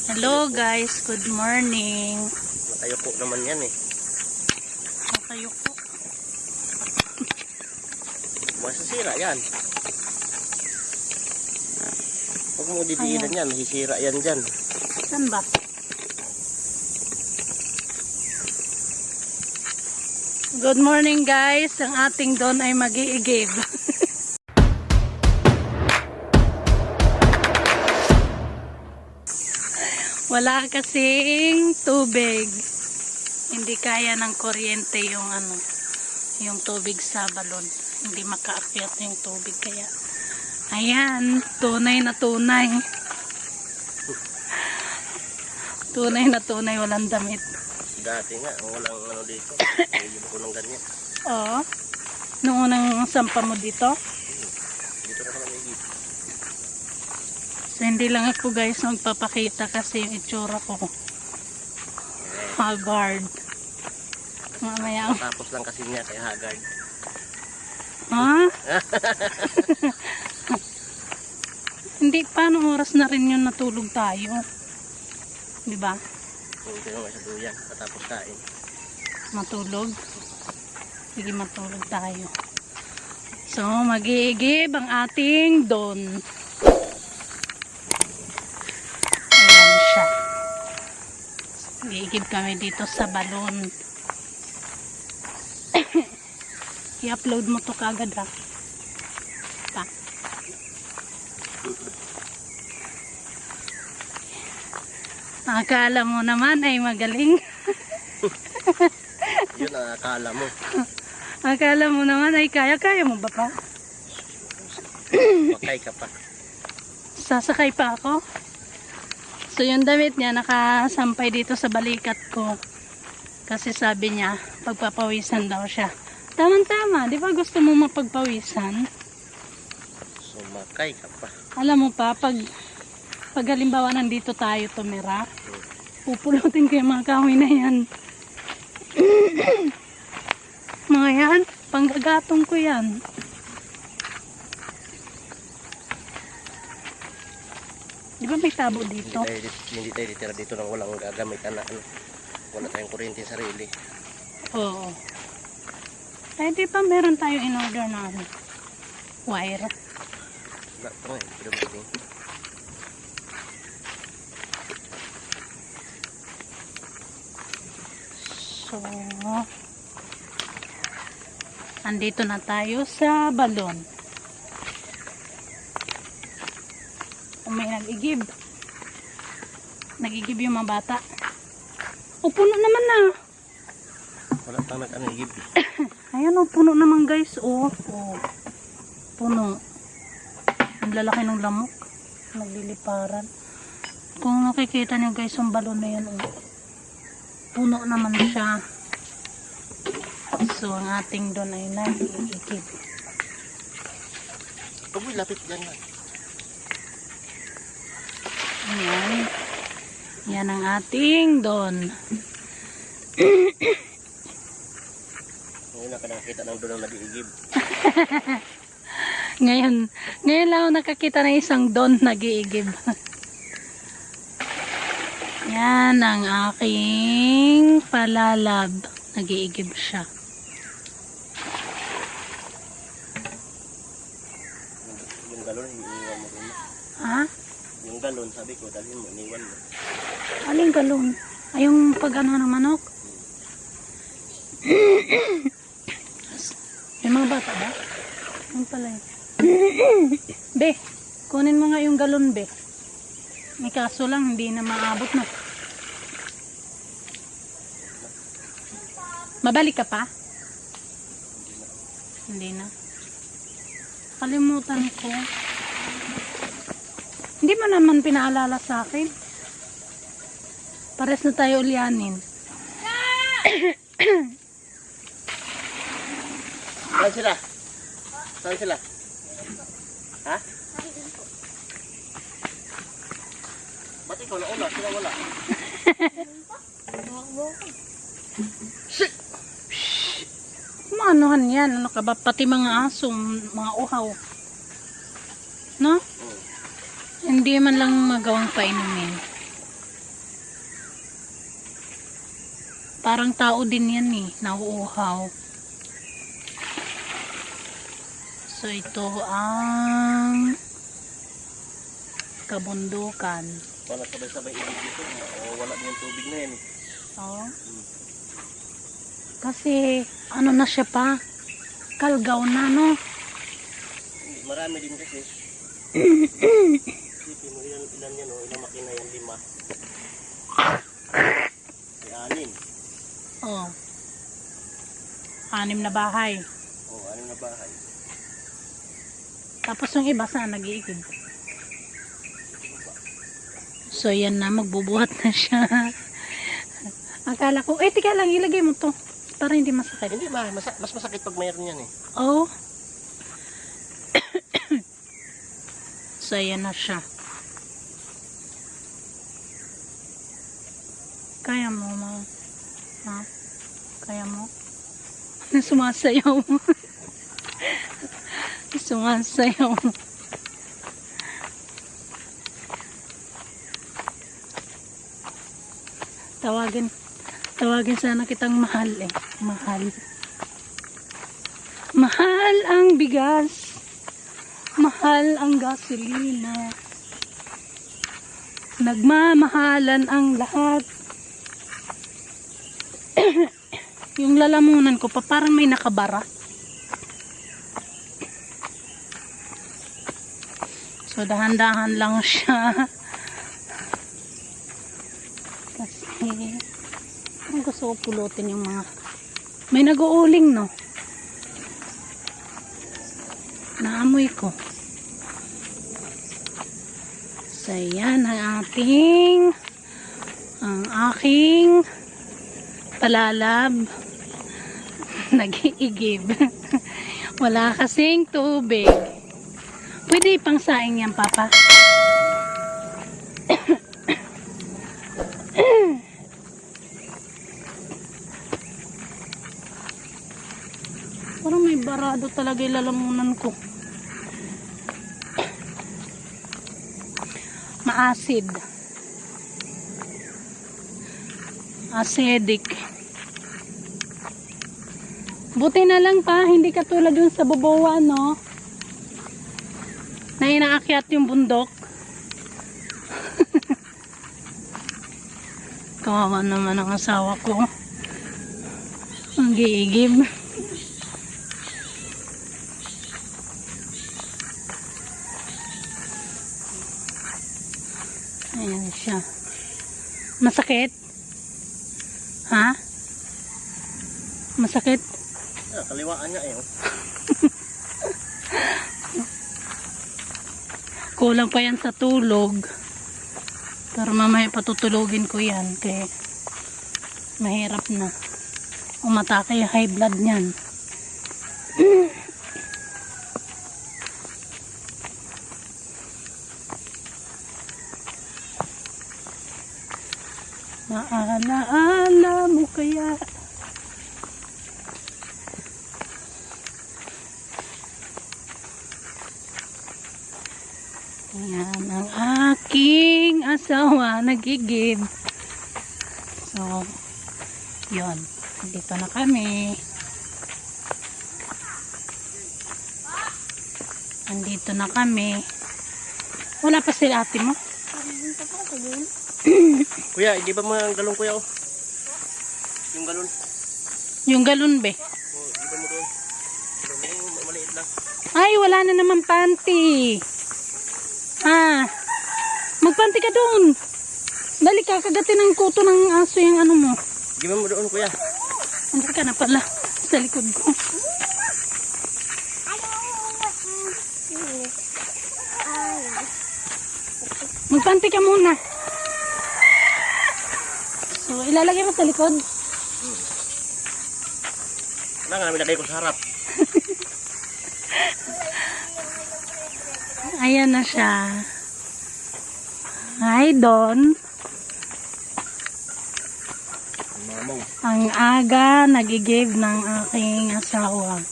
Hello guys, good morning. Nakayuko naman yan eh. Nakayuko. Masasira yan. Huwag mo didiinan yan, masisira yan dyan. Saan ba? Good morning guys, ang ating doon ay mag-iigib. Wala kasing tubig. Hindi kaya ng kuryente yung yung tubig sa balon. Hindi makaakyat yung tubig kaya. Ayan, tunay na tunay. Tunay na tunay, walang damit. Dati nga, walang dito. Hindi ko ng ganyan. Oo. Noong unang sampa mo dito. Dito na kami nagigib. So, hindi lang ako guys magpapakita kasi yung itsura ko. Haggard. Mamaya. Tapos lang kasi niya kay Haggard. Ha? Hindi, paano oras na rin yun natulog tayo? Diba? Hindi naman sa duyan. Patapos kain. Matulog? Sige, matulog tayo. So, mag-iigib ang ating don. Ayan siya. Mag-iigib kami dito sa balon. I-upload mo to kagad ha. Pa. Akala mo naman ay magaling. Yun ang akala mo. Akala mo naman ay kaya mo ba pa? Makay ka pa. Sasakay pa ako. So yung damit niya nakasampay dito sa balikat ko. Kasi sabi niya, pagpapawisan daw siya. Tama-tama, di ba gusto mo mapagpawisan? Sumakay ka pa. Alam mo pa, pag halimbawa nandito tayo tumira, pupulutin ko yung mga kahoy na yan. Mga yan, panggagatong ko yan. Di ba may tabo dito? Hindi tayo ditira dito nang walang gagamitan na wala tayong kuryente sarili. Oo. Ay, di ba meron tayo in order na wire? Wala ito nga eh. Pinubuting. So, andito na tayo sa balon. May nag-igib. Nag-igib yung mga bata. O, puno naman na. Wala pang nag-anigib. Ayan o, puno naman guys. O, puno. Ang lalaki ng lamok. Nagliliparan. Kung nakikita niyo guys, yung balon na yan. Puno naman siya. So, ang ating doon ay nag-igib. Pag lapit dyan na. Ayan. Yan ang ating doon. Ngayon na ka nakakita ng doon ang nag-iigib. ngayon lang ako nakakita ng isang doon nag-iigib. Yan ang aking palalab. Nag-iigib siya. Yung galon, iniwan mo rin. Ha? Yung galon, sabi ko, dalhin mo, iniwan mo. Aling galon? Ay, yung pag-ano ng manok? May mga bata ba? Yung pala yun. Be, kunin mo nga yung galon, be. May kaso lang, hindi na maabot na. Mabalik ka pa? Hindi na. Kalimutan ko. Hindi mo naman pinaalala sa akin. Pares na tayo ulyanin. Saan sila? Saan sila? Ha? Ba't ikaw na una? Sila wala? Shit! Maanuhan yan. Ano ka ba? Pati mga aso, mga uhaw. No? Hindi man lang magawang painumin. Parang tao din yan eh, nauuhaw. So ito ang kabundukan. Wala sabay-sabay ilog dito. O wala din yung tubig na yan. Oh. Kasi ano na siya pa, kalgaw na no. Hindi, marami din kasi. Isipin mo ilan yan o, ilang makina yan, 5. Ay, 6. Oh. 6 na bahay. O, 6 na bahay. Tapos yung iba saan nag-iigib. So yan na, magbubuhat na siya. Akala ko, tika lang, ilagay mo to para hindi masakit. Hindi ba, mas masakit pag mayroon yan eh. Oh. So yan na siya. Kaya mo, ma? Ha? Kaya mo? Sumasayaw mo. Sumasayaw mo. Tawagin sana kitang mahal eh. Mahal ang bigas. Mahal ang gasolina. Nagmamahalan ang lahat. Yung lalamunan ko pa parang may nakabara. So dahan-dahan lang siya. Kasi ang gusto ko pulutin yung mga may nag-uuling no. Naamoy ko. So yan ang aking palalab. Nag-iigib. Wala kasing tubig. Pwede ipang saing yan, Papa. Parang may barado talaga yung lalamunan ko. Maasid. Acidic. Buti na lang pa, hindi katulad dun sa Boboa, no? Na inaakyat yung bundok. Kawawa naman ang asawa ko. Ang giigib. Ayan siya. Masakit? Ha? Masakit? Kaliwaan niya eh. Kulang pa yan sa tulog. Pero mamaya patutulogin ko yan. Kaya mahirap na. Umatake yung high blood niyan. Maalaala mo kaya. Ayan ang aking asawa nagigib. So, yun. Dito na kami. Andito na kami. Wala pa sila ate mo? Kuya, di ba mga galon kuya oh? Yung galon. Yung galon be? Oh, di ba mo doon? Maliit lang. Ay, wala na naman panty. Magpanty ka doon. Dali ka, kagatin ng kuto ng aso yung ano mo. Di ba mo doon kuya? Andun ka na pala sa likod ko. Magpanty ka muna. So, ilalagay mo sa likod. Wala nga namin lagay ko sa harap. Ayan na siya. Hi, Don. Mamaw. Ang aga nagigib ng aking asawa.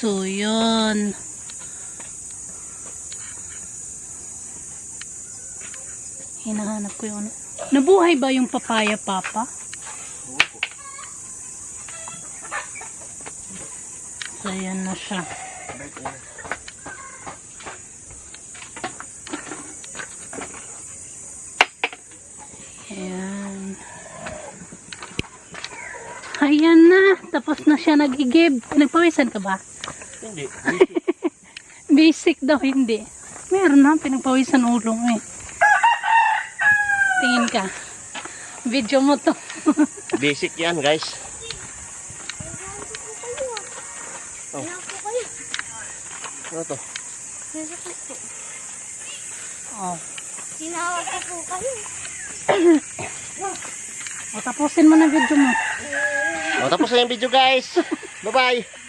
So, yun. Hinahanap ko yung ano. Nabuhay ba yung papaya, Papa? So, ayan na siya. Ayan. Ayan na. Tapos na siya nag-igib. Pinagpawisan ka ba? Hindi. Basic daw, hindi. Meron na. Pinagpawisan ulong eh. Tingin ka. Video mo to. Basic yan, guys. Oh. Ano to? Oh. Tinawag ko po kayo. O, tapusin mo na video mo. O, tapos na yung video, guys. Bye-bye.